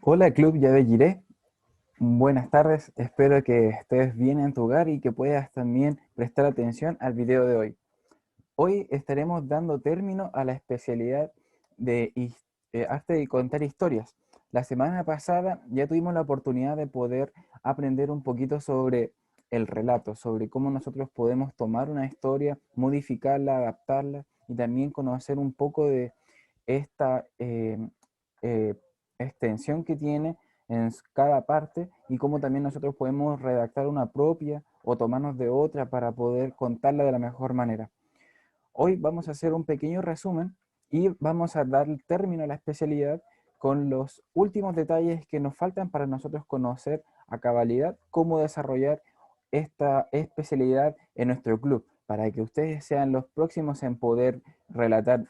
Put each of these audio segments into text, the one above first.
Hola Club Yabelliré, buenas tardes, espero que estés bien en tu hogar y que puedas también prestar atención al video de hoy. Hoy estaremos dando término a la especialidad de arte de contar historias. La semana pasada ya tuvimos la oportunidad de poder aprender un poquito sobre el relato, sobre cómo nosotros podemos tomar una historia, modificarla, adaptarla y también conocer un poco de esta eh, extensión que tiene en cada parte y cómo también nosotros podemos redactar una propia o tomarnos de otra para poder contarla de la mejor manera. Hoy vamos a hacer un pequeño resumen y vamos a dar término a la especialidad con los últimos detalles que nos faltan para nosotros conocer a cabalidad cómo desarrollar esta especialidad en nuestro club, para que ustedes sean los próximos en poder relatar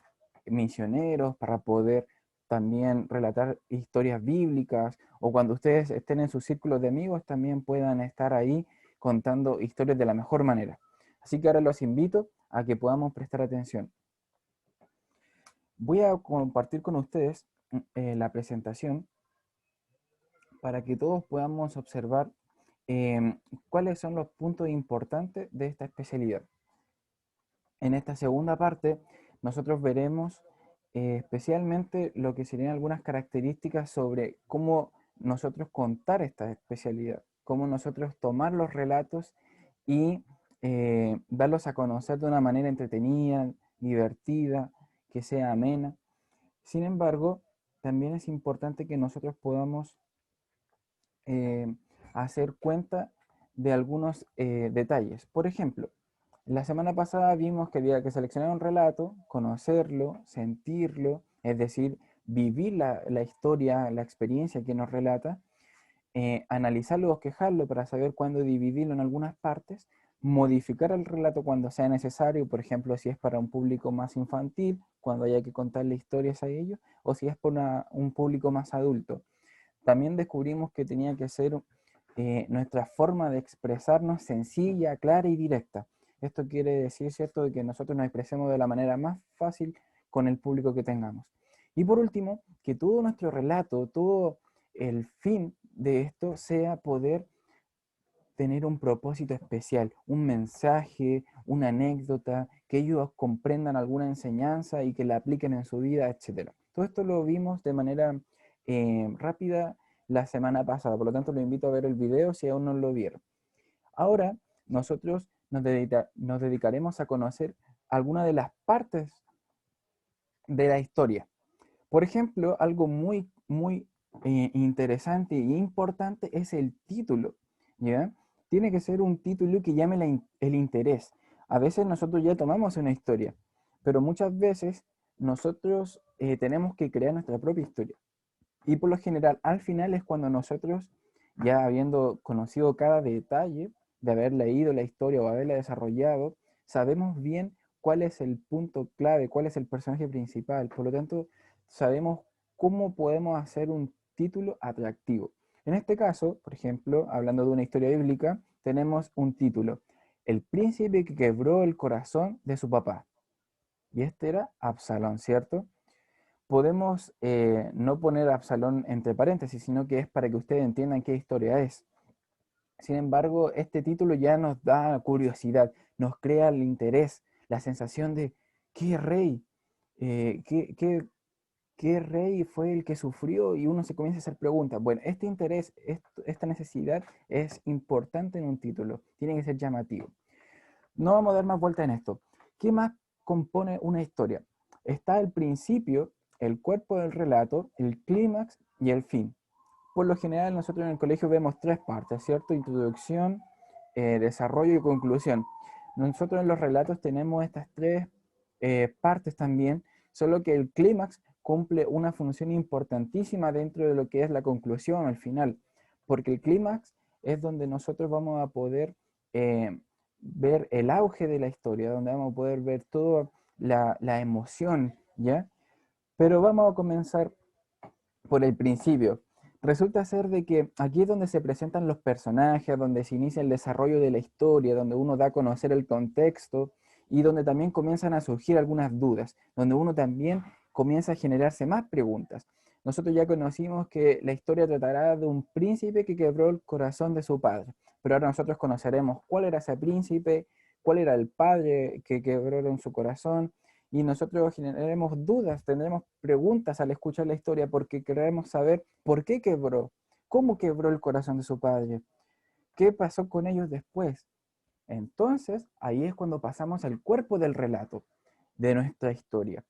misioneros, para poder también relatar historias bíblicas, o cuando ustedes estén en sus círculos de amigos también puedan estar ahí contando historias de la mejor manera. Así que ahora los invito a que podamos prestar atención. Voy a compartir con ustedes la presentación para que todos podamos observar cuáles son los puntos importantes de esta especialidad. En esta segunda parte, nosotros veremos especialmente lo que serían algunas características sobre cómo nosotros contar esta especialidad, cómo nosotros tomar los relatos y darlos a conocer de una manera entretenida, divertida, que sea amena. Sin embargo, también es importante que nosotros podamos eh, hacer cuenta de algunos detalles. Por ejemplo, la semana pasada vimos que había que seleccionar un relato, conocerlo, sentirlo, es decir, vivir la historia, la experiencia que nos relata, analizarlo o bosquejarlo para saber cuándo dividirlo en algunas partes, modificar el relato cuando sea necesario, por ejemplo, si es para un público más infantil, cuando haya que contarle historias a ellos, o si es para un público más adulto. También descubrimos que tenía que ser nuestra forma de expresarnos sencilla, clara y directa. Esto quiere decir, ¿cierto?, de que nosotros nos expresemos de la manera más fácil con el público que tengamos. Y por último, que todo nuestro relato, todo el fin de esto sea poder tener un propósito especial, un mensaje, una anécdota, que ellos comprendan alguna enseñanza y que la apliquen en su vida, etcétera. Todo esto lo vimos de manera rápida la semana pasada, por lo tanto lo invito a ver el video si aún no lo vieron. Ahora nosotros nos dedicaremos a conocer algunas de las partes de la historia. Por ejemplo, algo muy interesante e importante es el título, ¿ya? Tiene que ser un título que llame el interés. A veces nosotros ya tomamos una historia, pero muchas veces nosotros tenemos que crear nuestra propia historia. Y por lo general, al final es cuando nosotros, ya habiendo conocido cada detalle de haber leído la historia o haberla desarrollado, sabemos bien cuál es el punto clave, cuál es el personaje principal. Por lo tanto, sabemos cómo podemos hacer un título atractivo. En este caso, por ejemplo, hablando de una historia bíblica, tenemos un título, El príncipe que quebró el corazón de su papá. Y este era Absalón, ¿cierto? Podemos no poner Absalón entre paréntesis, sino que es para que ustedes entiendan qué historia es. Sin embargo, este título ya nos da curiosidad, nos crea el interés, la sensación de qué rey, eh, qué, qué, qué rey fue el que sufrió y uno se comienza a hacer preguntas. Bueno, este interés, esta necesidad es importante en un título, tiene que ser llamativo. No vamos a dar más vuelta en esto. ¿Qué más compone una historia? Está el principio, el cuerpo del relato, el clímax y el fin. Por lo general nosotros en el colegio vemos tres partes, ¿cierto? Introducción, desarrollo y conclusión. Nosotros en los relatos tenemos estas tres partes también, solo que el clímax cumple una función importantísima dentro de lo que es la conclusión, al final, porque el clímax es donde nosotros vamos a poder ver el auge de la historia, donde vamos a poder ver toda la emoción, ¿ya? Pero vamos a comenzar por el principio. Resulta ser de que aquí es donde se presentan los personajes, donde se inicia el desarrollo de la historia, donde uno da a conocer el contexto y donde también comienzan a surgir algunas dudas, donde uno también comienza a generarse más preguntas. nosotros ya conocimos que la historia tratará de un príncipe que quebró el corazón de su padre, pero ahora nosotros conoceremos cuál era ese príncipe, cuál era el padre que quebró en su corazón, y nosotros generaremos dudas, tendremos preguntas al escuchar la historia porque queremos saber por qué quebró, cómo quebró el corazón de su padre, qué pasó con ellos después. Entonces, ahí es cuando pasamos al cuerpo del relato de nuestra historia.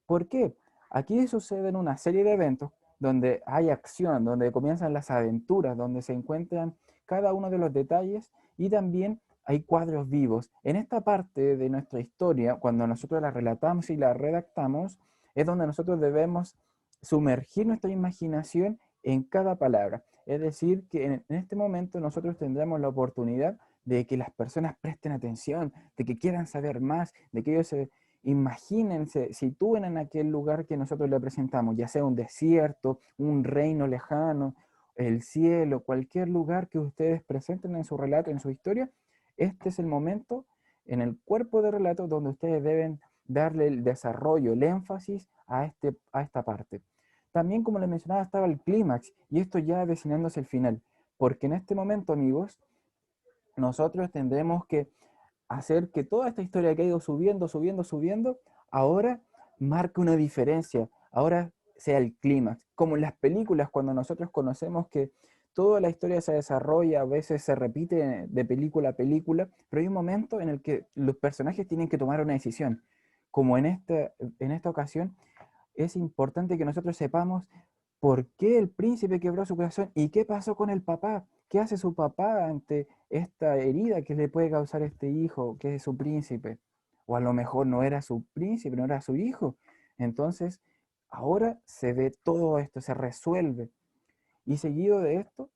¿Por qué? Aquí suceden una serie de eventos donde hay acción, donde comienzan las aventuras, donde se encuentran cada uno de los detalles y también hay cuadros vivos. En esta parte de nuestra historia, cuando nosotros la relatamos y la redactamos, es donde nosotros debemos sumergir nuestra imaginación en cada palabra. Es decir, que en este momento nosotros tendremos la oportunidad de que las personas presten atención, de que quieran saber más, de que ellos se imagínense, sitúen en aquel lugar que nosotros le presentamos, ya sea un desierto, un reino lejano, el cielo, cualquier lugar que ustedes presenten en su relato, en su historia. Este es el momento en el cuerpo de relato donde ustedes deben darle el desarrollo, el énfasis a esta parte. También, como les mencionaba, estaba el clímax, y esto ya desinándose el final, porque en este momento, amigos, nosotros tendremos que hacer que toda esta historia que ha ido subiendo, subiendo, subiendo, ahora marque una diferencia, ahora sea el clímax. Como en las películas, cuando nosotros conocemos que toda la historia se desarrolla, a veces se repite de película a película, pero hay un momento en el que los personajes tienen que tomar una decisión. Como en esta ocasión, es importante que nosotros sepamos por qué el príncipe quebró su corazón y qué pasó con el papá. ¿Qué hace su papá ante esta herida que le puede causar este hijo, que es su príncipe? O a lo mejor no era su príncipe, no era su hijo. Entonces, ahora se ve todo esto, se resuelve. Y seguido de esto,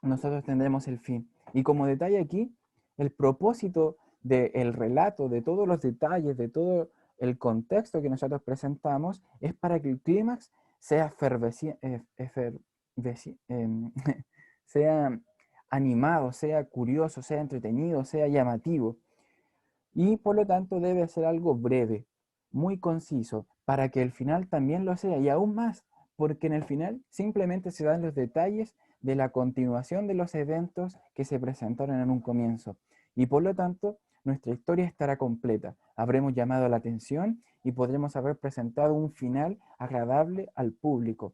nosotros tendremos el fin. Y como detalle aquí, el propósito del relato, de todos los detalles, de todo el contexto que nosotros presentamos, es para que el clímax sea, sea animado, sea curioso, sea entretenido, sea llamativo. Y por lo tanto debe ser algo breve, muy conciso, para que el final también lo sea, y aún más, porque en el final simplemente se dan los detalles de la continuación de los eventos que se presentaron en un comienzo. Y por lo tanto, nuestra historia estará completa. Habremos llamado la atención y podremos haber presentado un final agradable al público,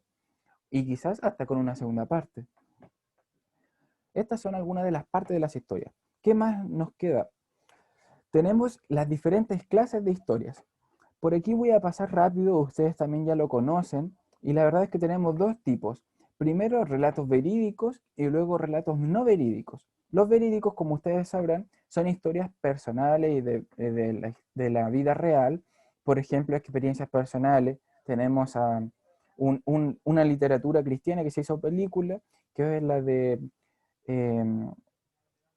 y quizás hasta con una segunda parte. Estas son algunas de las partes de las historias. ¿Qué más nos queda? Tenemos las diferentes clases de historias. Por aquí voy a pasar rápido, ustedes también ya lo conocen, y la verdad es que tenemos dos tipos. Primero, relatos verídicos y luego relatos no verídicos. Los verídicos, como ustedes sabrán, son historias personales y de la vida real. Por ejemplo, experiencias personales. Tenemos a una literatura cristiana que se hizo película, que es la de eh,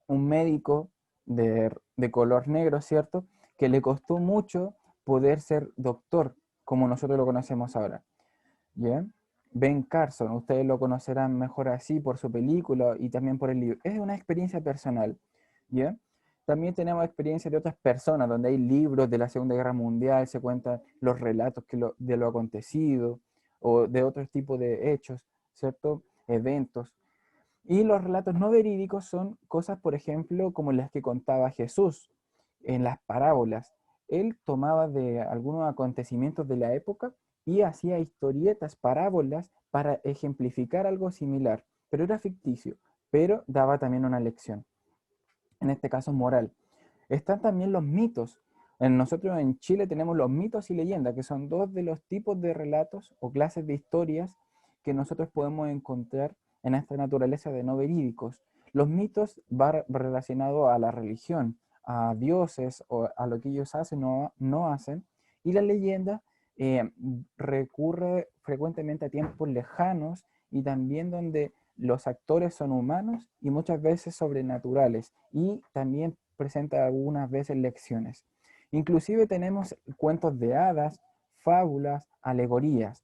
un médico de color negro, ¿cierto? Que le costó mucho poder ser doctor, como nosotros lo conocemos ahora. ¿Bien? Ben Carson, ustedes lo conocerán mejor así por su película y también por el libro. Es una experiencia personal. ¿Bien? También tenemos experiencias de otras personas, donde hay libros de la Segunda Guerra Mundial, se cuentan los relatos de lo acontecido o de otros tipos de hechos, ¿cierto? Eventos. Y los relatos no verídicos son cosas, por ejemplo, como las que contaba Jesús en las parábolas. Él tomaba de algunos acontecimientos de la época y hacía historietas, parábolas, para ejemplificar algo similar, pero era ficticio, pero daba también una lección, en este caso moral. Están también los mitos. Nosotros en Chile tenemos los mitos y leyendas, que son dos de los tipos de relatos o clases de historias que nosotros podemos encontrar en esta naturaleza de no verídicos. Los mitos van relacionados a la religión, a dioses o a lo que ellos hacen o no hacen, y la leyenda recurre frecuentemente a tiempos lejanos y también donde los actores son humanos y muchas veces sobrenaturales, y también presenta algunas veces lecciones. Inclusive tenemos cuentos de hadas, fábulas, alegorías.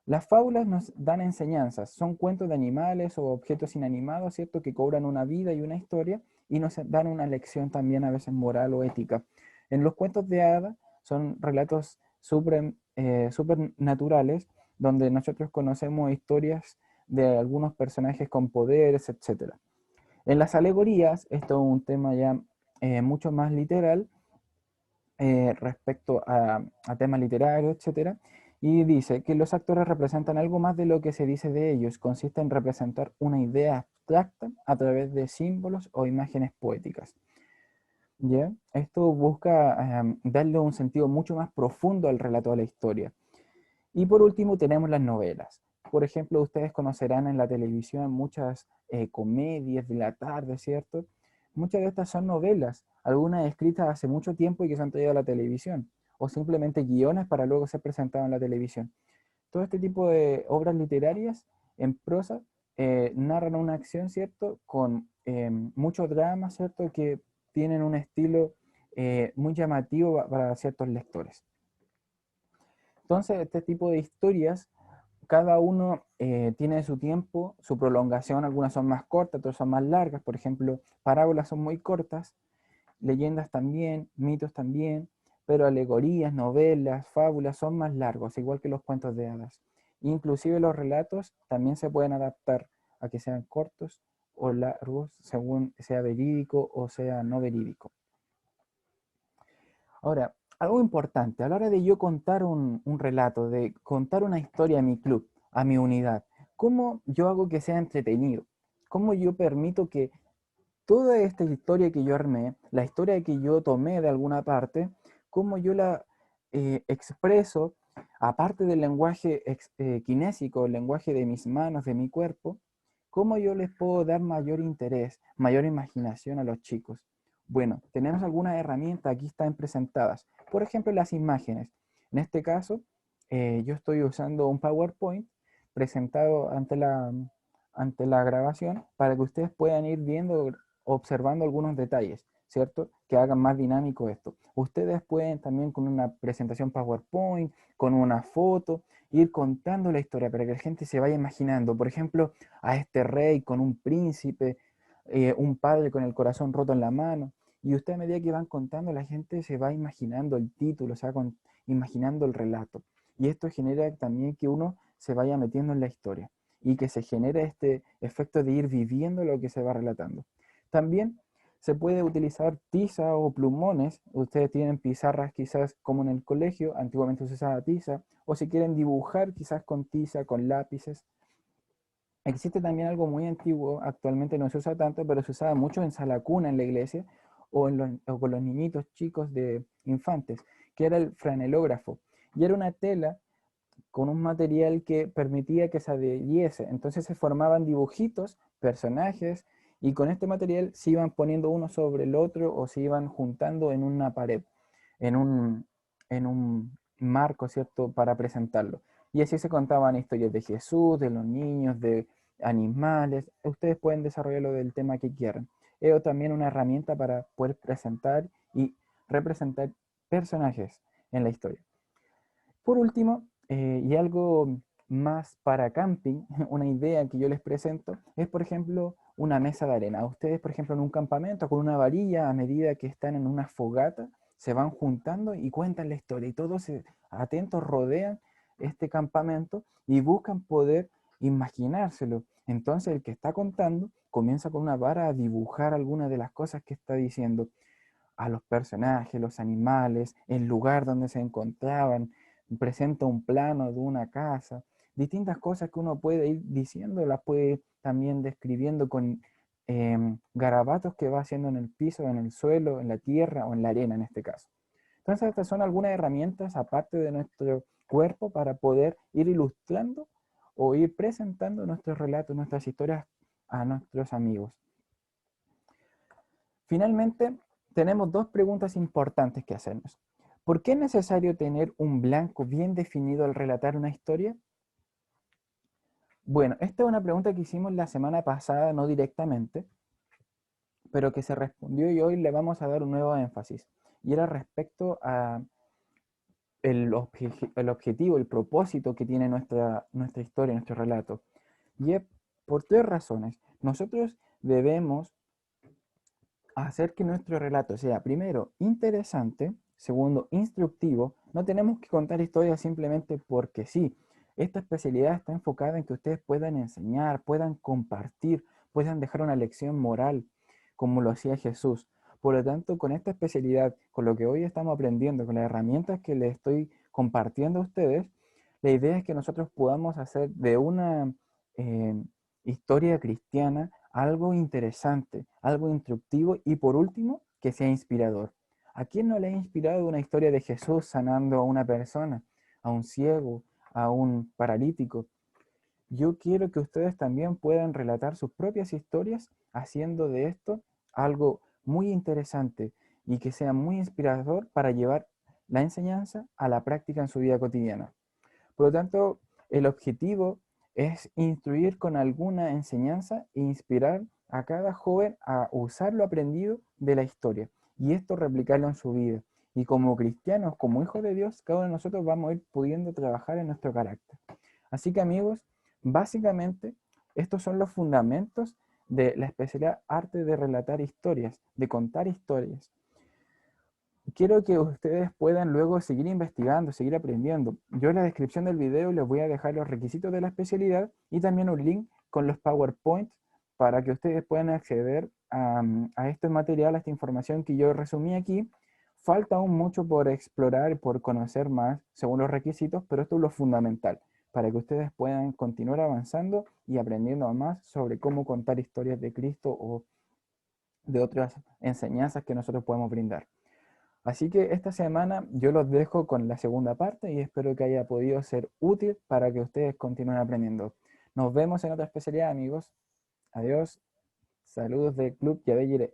Las fábulas nos dan enseñanzas, son cuentos de animales o objetos inanimados, ¿cierto?, que cobran una vida y una historia y nos dan una lección también a veces moral o ética. En los cuentos de hadas son relatos supernaturales donde nosotros conocemos historias de algunos personajes con poderes, etcétera. En las alegorías, esto es un tema ya mucho más literal respecto a temas literarios, etcétera, y dice que los actores representan algo más de lo que se dice de ellos, consiste en representar una idea abstracta a través de símbolos o imágenes poéticas. ¿Ya? Esto busca darle un sentido mucho más profundo al relato de la historia. Y por último tenemos las novelas. Por ejemplo, ustedes conocerán en la televisión muchas comedias de la tarde, ¿cierto? Muchas de estas son novelas, algunas escritas hace mucho tiempo y que se han traído a la televisión, o simplemente guiones para luego ser presentados en la televisión. Todo este tipo de obras literarias en prosa narran una acción, ¿cierto? Con mucho drama, ¿cierto? Que tienen un estilo muy llamativo para ciertos lectores. Entonces, este tipo de historias, cada uno tiene su tiempo, su prolongación, algunas son más cortas, otras son más largas, por ejemplo, parábolas son muy cortas, leyendas también, mitos también, pero alegorías, novelas, fábulas son más largos, igual que los cuentos de hadas. Inclusive los relatos también se pueden adaptar a que sean cortos o largos, según sea verídico o sea no verídico. Ahora, algo importante, a la hora de yo contar un relato, de contar una historia a mi club, a mi unidad, ¿cómo yo hago que sea entretenido? ¿Cómo yo permito que toda esta historia que yo armé, la historia que yo tomé de alguna parte, cómo yo la expreso, aparte del lenguaje kinésico, el lenguaje de mis manos, de mi cuerpo, cómo yo les puedo dar mayor interés, mayor imaginación a los chicos? Bueno, tenemos algunas herramientas, aquí están presentadas. Por ejemplo, las imágenes. En este caso, yo estoy usando un PowerPoint presentado ante la grabación para que ustedes puedan ir viendo, observando algunos detalles, ¿cierto? Que hagan más dinámico esto. Ustedes pueden también con una presentación PowerPoint, con una foto, ir contando la historia para que la gente se vaya imaginando. Por ejemplo, a este rey con un príncipe, un padre con el corazón roto en la mano. Y usted a medida que van contando, la gente se va imaginando el título, se va imaginando el relato. Y esto genera también que uno se vaya metiendo en la historia y que se genere este efecto de ir viviendo lo que se va relatando. También se puede utilizar tiza o plumones. Ustedes tienen pizarras quizás como en el colegio, antiguamente se usaba tiza, o si quieren dibujar quizás con tiza, con lápices. Existe también algo muy antiguo, actualmente no se usa tanto, pero se usaba mucho en sala cuna en la iglesia o con los niñitos chicos de infantes, que era el franelógrafo. Y era una tela con un material que permitía que se adhiriese. Entonces se formaban dibujitos, personajes, y con este material se iban poniendo uno sobre el otro o se iban juntando en una pared, en un marco, ¿cierto?, para presentarlo. Y así se contaban historias de Jesús, de los niños, de animales. Ustedes pueden desarrollarlo del tema que quieran. Es también una herramienta para poder presentar y representar personajes en la historia. Por último, y algo más para camping, una idea que yo les presento es, por ejemplo, una mesa de arena. Ustedes, por ejemplo, en un campamento con una varilla, a medida que están en una fogata, se van juntando y cuentan la historia y todos atentos rodean este campamento y buscan poder imaginárselo. Entonces el que está contando comienza con una vara a dibujar algunas de las cosas que está diciendo, a los personajes, los animales, el lugar donde se encontraban, presenta un plano de una casa, distintas cosas que uno puede ir diciendo, las puede también describiendo con garabatos que va haciendo en el piso, en el suelo, en la tierra o en la arena en este caso. Entonces estas son algunas herramientas aparte de nuestro cuerpo para poder ir ilustrando o ir presentando nuestros relatos, nuestras historias a nuestros amigos. Finalmente, tenemos dos preguntas importantes que hacernos. ¿Por qué es necesario tener un blanco bien definido al relatar una historia? Bueno, esta es una pregunta que hicimos la semana pasada, no directamente, pero que se respondió y hoy le vamos a dar un nuevo énfasis. Y era respecto a el objetivo, el propósito que tiene nuestra historia, nuestro relato. Y es por tres razones. Nosotros debemos hacer que nuestro relato sea, primero, interesante, segundo, instructivo. No tenemos que contar historias simplemente porque sí. Esta especialidad está enfocada en que ustedes puedan enseñar, puedan compartir, puedan dejar una lección moral, como lo hacía Jesús. Por lo tanto, con esta especialidad, con lo que hoy estamos aprendiendo, con las herramientas que les estoy compartiendo a ustedes, la idea es que nosotros podamos hacer de una eh, historia cristiana algo interesante, algo instructivo y por último, que sea inspirador. ¿A quién no le ha inspirado una historia de Jesús sanando a una persona, a un ciego, a un paralítico? Yo quiero que ustedes también puedan relatar sus propias historias haciendo de esto algo muy interesante y que sea muy inspirador para llevar la enseñanza a la práctica en su vida cotidiana. Por lo tanto, el objetivo es instruir con alguna enseñanza e inspirar a cada joven a usar lo aprendido de la historia y esto replicarlo en su vida. Y como cristianos, como hijos de Dios, cada uno de nosotros vamos a ir pudiendo trabajar en nuestro carácter. Así que amigos, básicamente estos son los fundamentos de la especialidad arte de relatar historias, de contar historias. Quiero que ustedes puedan luego seguir investigando, seguir aprendiendo. Yo en la descripción del video les voy a dejar los requisitos de la especialidad y también un link con los PowerPoints para que ustedes puedan acceder a este material, a esta información que yo resumí aquí. Falta aún mucho por explorar, por conocer más según los requisitos, pero esto es lo fundamental para que ustedes puedan continuar avanzando y aprendiendo más sobre cómo contar historias de Cristo o de otras enseñanzas que nosotros podemos brindar. Así que esta semana yo los dejo con la segunda parte y espero que haya podido ser útil para que ustedes continúen aprendiendo. Nos vemos en otra especialidad, amigos. Adiós. Saludos del Club Yabellire.